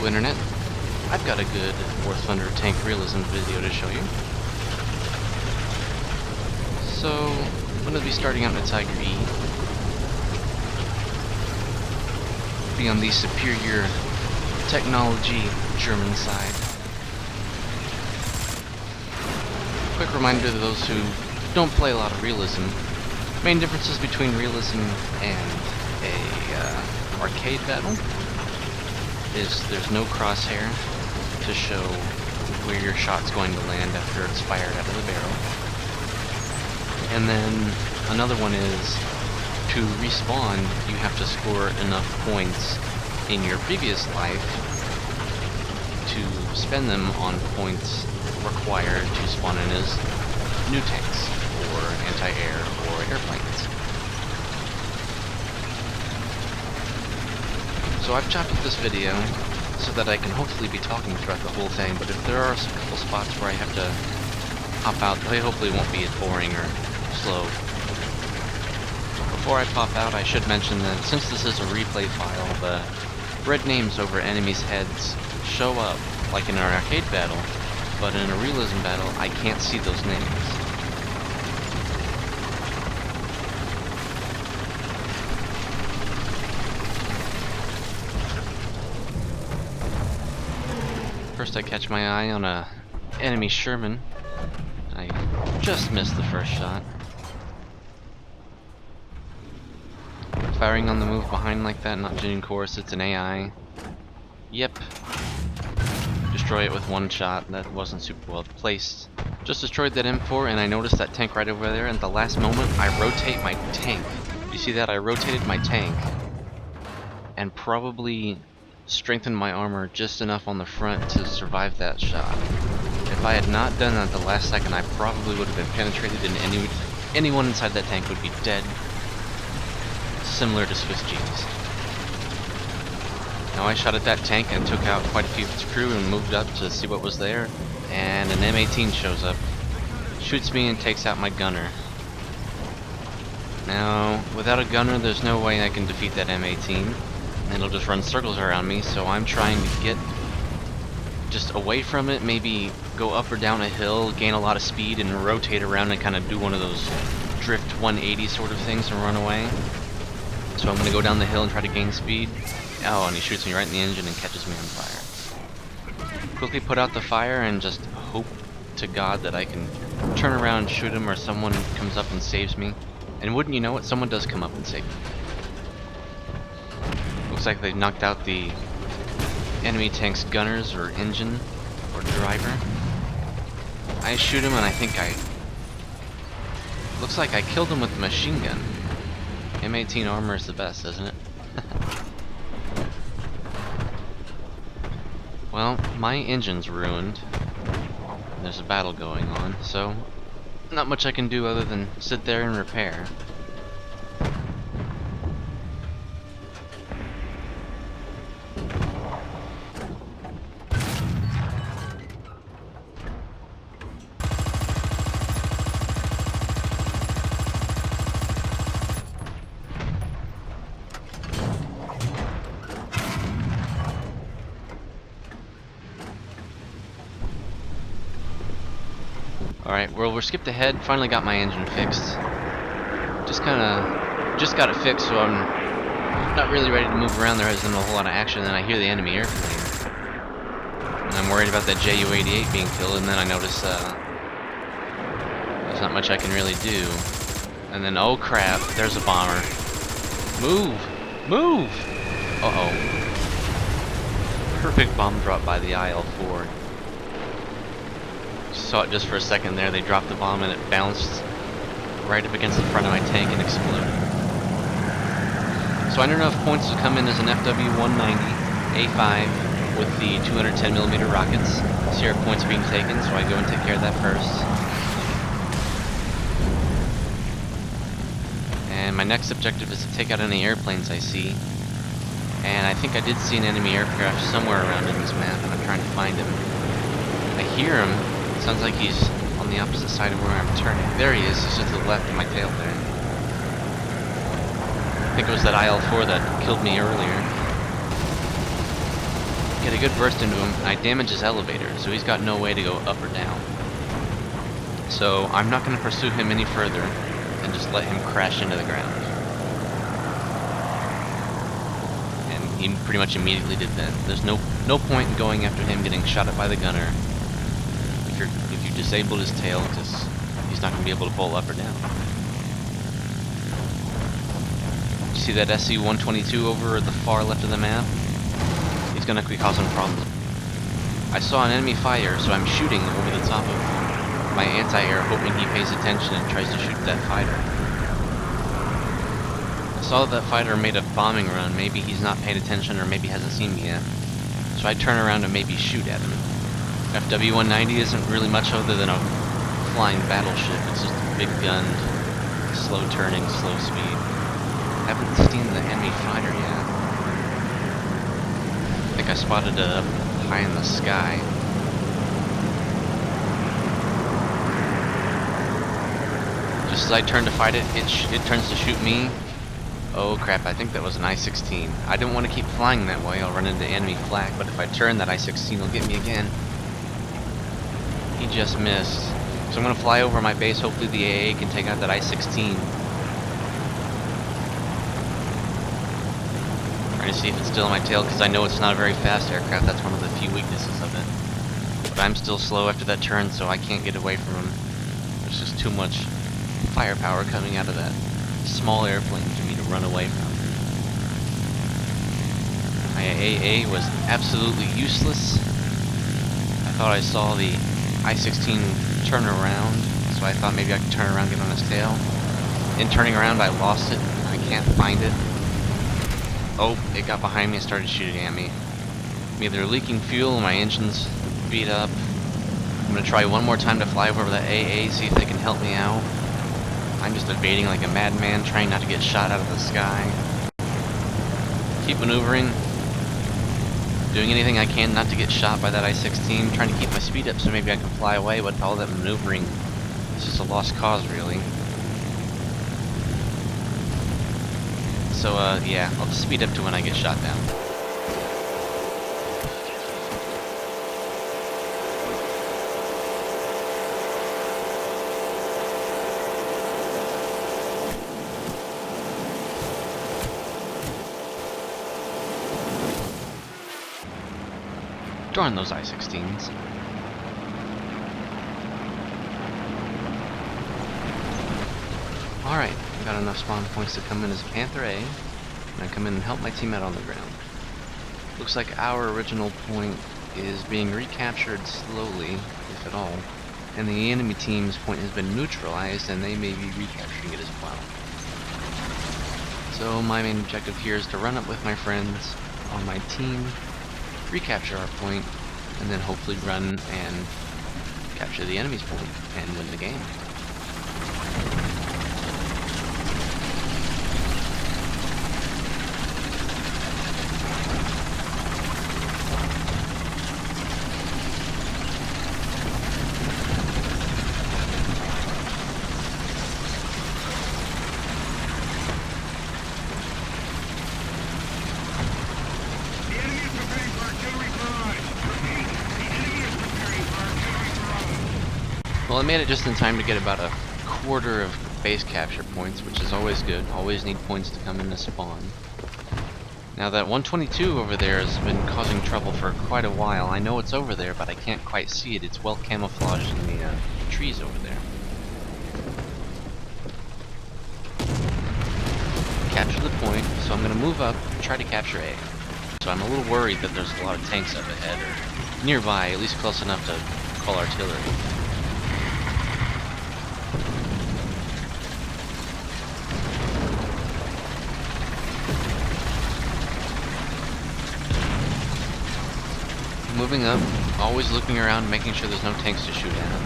Hello Internet, I've got a good War Thunder Tank Realism video to show you. So, I'm going to be starting out in a Tiger E. Be on the superior technology German side. Quick reminder to those who don't play a lot of Realism. Main differences between Realism and a arcade battle is there's no crosshair to show where your shot's going to land after it's fired out of the barrel. And then another one is to respawn, you have to score enough points in your previous life to spend them on points required to spawn in as new tanks or anti-air or airplanes. So I've chopped up this video so that I can hopefully be talking throughout the whole thing, but if there are a couple spots where I have to hop out, they hopefully won't be as boring or slow. Before I pop out, I should mention that since this is a replay file, the red names over enemies' heads show up like in an arcade battle, but in a realism battle, I can't see those names. First I catch my eye on a enemy Sherman. I just missed the first shot. Firing on the move behind like that, not shooting course, it's an AI. Yep. Destroy it with one shot, that wasn't super well placed. Just destroyed that M4 and I noticed that tank right over there, and at the last moment I rotate my tank. You see that? I rotated my tank and probably strengthened my armor just enough on the front to survive that shot. If I had not done that at the last second, I probably would have been penetrated and anyone inside that tank would be dead. Similar to Swiss cheese. Now I shot at that tank and took out quite a few of its crew and moved up to see what was there, and an M18 shows up, shoots me and takes out my gunner. Now, without a gunner there's no way I can defeat that M18. It'll just run circles around me, so I'm trying to get just away from it, maybe go up or down a hill, gain a lot of speed, and rotate around and kind of do one of those drift 180 sort of things and run away. So I'm going to go down the hill and try to gain speed. Oh, and he shoots me right in the engine and catches me on fire. Quickly put out the fire and just hope to God that I can turn around and shoot him, or someone comes up and saves me. And wouldn't you know it, someone does come up and save me. Looks like they knocked out the enemy tank's gunners or engine or driver. I shoot him and I think looks like I killed him with a machine gun. M18 armor is the best, isn't it? Well, my engine's ruined. There's a battle going on, so not much I can do other than sit there and repair. Alright, well, we're skipped ahead. Finally got my engine fixed. Just got it fixed, so I'm not really ready to move around. There isn't a whole lot of action, and then I hear the enemy airplane. And I'm worried about that Ju-88 being killed, and then I notice there's not much I can really do. And then, oh crap, there's a bomber. Move! Move! Uh-oh. Perfect bomb drop by the IL-4. Saw it just for a second there. They dropped the bomb and it bounced right up against the front of my tank and exploded. So I don't know if points will come in as an FW-190 A5 with the 210mm rockets. See our points being taken, so I go and take care of that first. And my next objective is to take out any airplanes I see. And I think I did see an enemy aircraft somewhere around in this map, and I'm trying to find him. I hear him. Sounds like he's on the opposite side of where I'm turning. There he is. He's just to the left of my tail there. I think it was that IL-4 that killed me earlier. Get get a good burst into him, and I damage his elevator, so he's got no way to go up or down. So I'm not going to pursue him any further and just let him crash into the ground. And he pretty much immediately did that. There's no point in going after him getting shot at by the gunner. If you disabled his tail, because he's not going to be able to pull up or down. You see that SC-122 over at the far left of the map? He's going to be causing problems. I saw an enemy fire, so I'm shooting over the top of my anti-air, hoping he pays attention and tries to shoot that fighter. I saw that fighter made a bombing run. Maybe he's not paying attention, or maybe hasn't seen me yet. So I turn around and maybe shoot at him. FW-190 isn't really much other than a flying battleship. It's just a big gunned, slow turning, slow speed. Haven't seen the enemy fighter yet. I think I spotted it up high in the sky. Just as I turn to fight it, it turns to shoot me. Oh crap, I think that was an I-16. I didn't want to keep flying that way, I'll run into enemy flak, but if I turn, that I-16 will get me again. He just missed. So I'm going to fly over my base, hopefully the AA can take out that I-16. Trying to see if it's still in my tail, because I know it's not a very fast aircraft. That's one of the few weaknesses of it. But I'm still slow after that turn, so I can't get away from him. There's just too much firepower coming out of that small airplane for me to run away from. My AA was absolutely useless. I thought I saw the I-16 turn around, so I thought maybe I could turn around and get on his tail. In turning around, I lost it. I can't find it. Oh, it got behind me and started shooting at me. I'm either leaking fuel, my engine's beat up. I'm gonna try one more time to fly over that AA, see if they can help me out. I'm just evading like a madman, trying not to get shot out of the sky. Keep maneuvering. Doing anything I can not to get shot by that I-16. Trying to keep my speed up so maybe I can fly away, but all that maneuvering is just a lost cause, really. So, yeah, I'll just speed up to when I get shot down. Darn those I-16s. Alright, got enough spawn points to come in as Panther A, and I come in and help my team out on the ground. Looks like our original point is being recaptured slowly, if at all, and the enemy team's point has been neutralized, and they may be recapturing it as well. So my main objective here is to run up with my friends on my team, recapture our point, and then hopefully run and capture the enemy's point and win the game. Well, I made it just in time to get about a quarter of base capture points, which is always good. Always need points to come in to spawn. Now that 122 over there has been causing trouble for quite a while. I know it's over there, but I can't quite see it. It's well camouflaged in the trees over there. Capture the point, so I'm going to move up and try to capture A. So I'm a little worried that there's a lot of tanks up ahead, or nearby, at least close enough to call artillery. Moving up, always looking around, making sure there's no tanks to shoot at.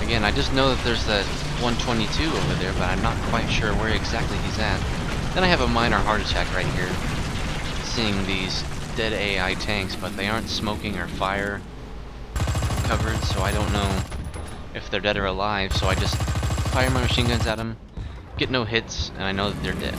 Again, I just know that there's that 122 over there, but I'm not quite sure where exactly he's at. Then I have a minor heart attack right here, seeing these dead AI tanks, but they aren't smoking or fire covered, so I don't know if they're dead or alive, so I just fire my machine guns at them, get no hits, and I know that they're dead.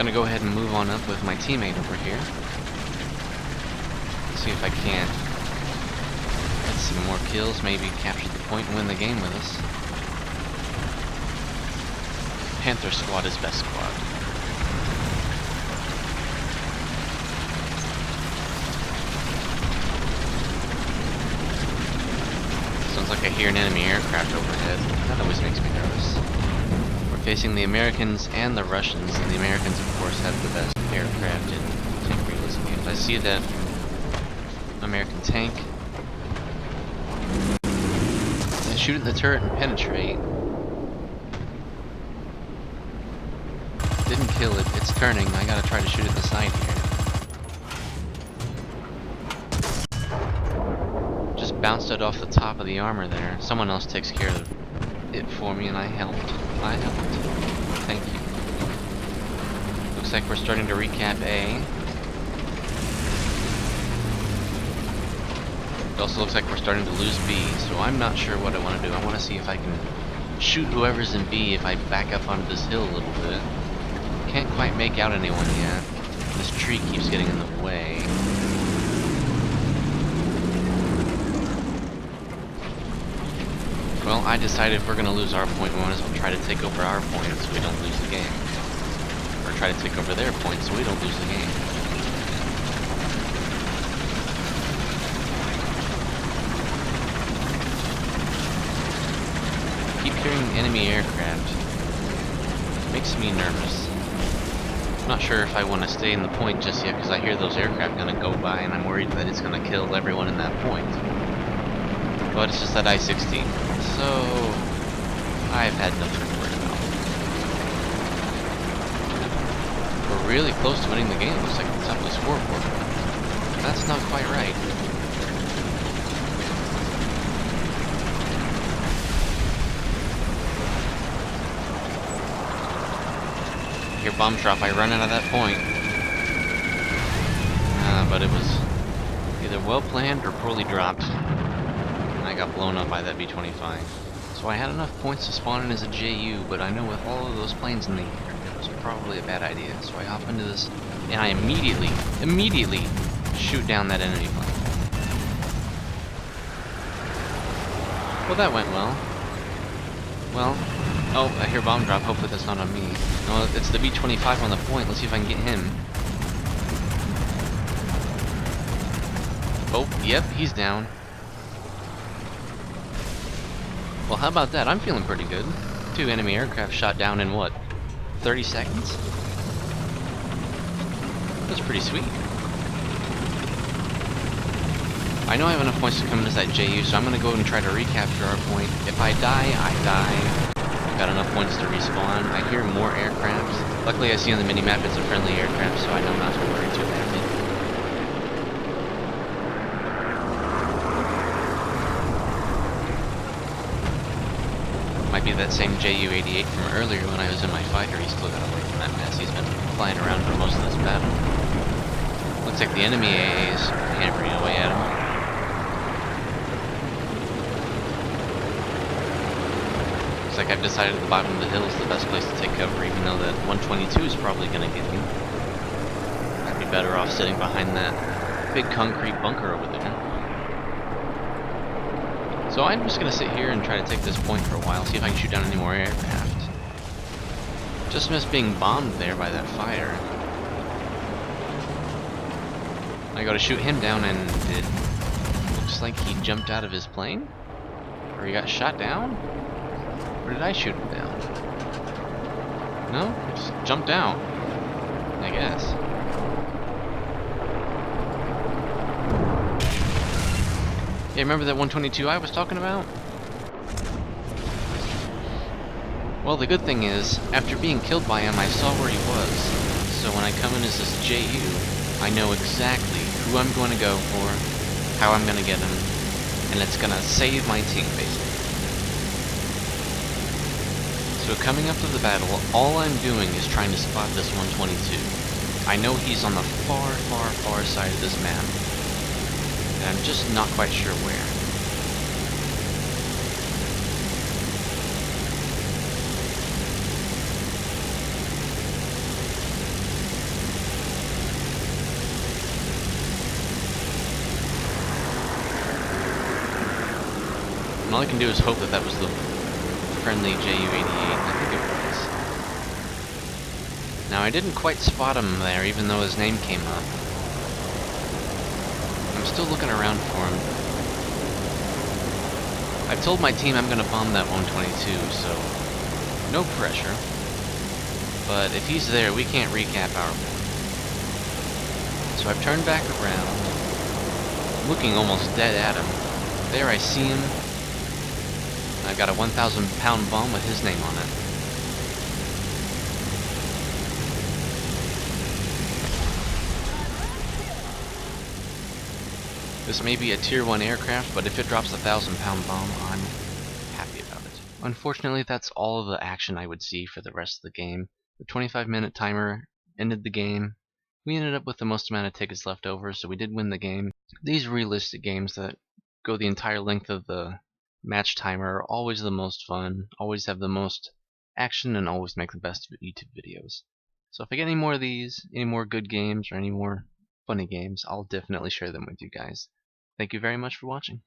Gonna go ahead and move on up with my teammate over here. See if I can get some more kills, maybe capture the point and win the game with us. Panther squad is best squad. Sounds like I hear an enemy aircraft overhead. That always makes me nervous. We're facing the Americans and the Russians, and the Americans, of course, have the best aircraft in tank realism games. I see that American tank. I shoot at the turret and penetrate. Didn't kill it. It's turning. I gotta try to shoot at the side here. Just bounced it off the top of the armor there. Someone else takes care of it for me, and I helped. Thank you. Looks like we're starting to recap A. It also looks like we're starting to lose B, so I'm not sure what I want to do. I want to see if I can shoot whoever's in B if I back up onto this hill a little bit. Can't quite make out anyone yet. This tree keeps getting in the way. Well, I decided if we're going to lose our point, we might as well try to take over our point so we don't lose the game. Or try to take over their point so we don't lose the game. Keep hearing enemy aircraft. Makes me nervous. I'm not sure if I want to stay in the point just yet because I hear those aircraft going to go by and I'm worried that it's going to kill everyone in that point. But it's just that I-16. So I've had nothing to worry about. We're really close to winning the game. Looks like it's up to scoreboard. That's not quite right. I hear bomb drop. I run out of that point. But it was either well planned or poorly dropped. I got blown up by that B-25. So I had enough points to spawn in as a JU, but I know with all of those planes in the air, it was probably a bad idea. So I hop into this, and I immediately shoot down that enemy plane. Well, that went well. Well, oh, I hear bomb drop. Hopefully that's not on me. No, it's the B-25 on the point. Let's see if I can get him. Oh, yep, he's down. Well, how about that? I'm feeling pretty good. 2 enemy aircraft shot down in what? 30 seconds? That's pretty sweet. I know I have enough points to come into that JU, so I'm going to go and try to recapture our point. If I die, I die. I've got enough points to respawn. I hear more aircrafts. Luckily, I see on the minimap it's a friendly aircraft, so I know not to worry too badly. Might be that same JU-88 from earlier when I was in my fighter. He's still got away from that mess. He's been flying around for most of this battle. Looks like the enemy AA is hammering away at him. Looks like I've decided the bottom of the hill is the best place to take cover, even though that 122 is probably going to get me. I'd be better off sitting behind that big concrete bunker over there. So I'm just going to sit here and try to take this point for a while, see if I can shoot down any more aircraft. Just missed being bombed there by that fire. I go to shoot him down and it looks like he jumped out of his plane? Or he got shot down? Or did I shoot him down? No? He just jumped out, I guess. Yeah, remember that 122 I was talking about? Well, the good thing is, after being killed by him, I saw where he was. So when I come in as this JU, I know exactly who I'm going to go for, how I'm going to get him, and it's going to save my team, basically. So coming up to the battle, all I'm doing is trying to spot this 122. I know he's on the far side of this map. And I'm just not quite sure where. And all I can do is hope that that was the friendly JU-88. I think it was. Now, I didn't quite spot him there, even though his name came up. I'm still looking around for him. I've told my team I'm going to bomb that 122, so no pressure. But if he's there, we can't recap our point. So I've turned back around, looking almost dead at him. There I see him. I've got a 1,000-pound bomb with his name on it. This may be a tier 1 aircraft, but if it drops a 1,000-pound bomb, I'm happy about it. Unfortunately, that's all of the action I would see for the rest of the game. The 25-minute timer ended the game. We ended up with the most amount of tickets left over, so we did win the game. These realistic games that go the entire length of the match timer are always the most fun, always have the most action, and always make the best YouTube videos. So if I get any more of these, any more good games, or any more funny games, I'll definitely share them with you guys. Thank you very much for watching.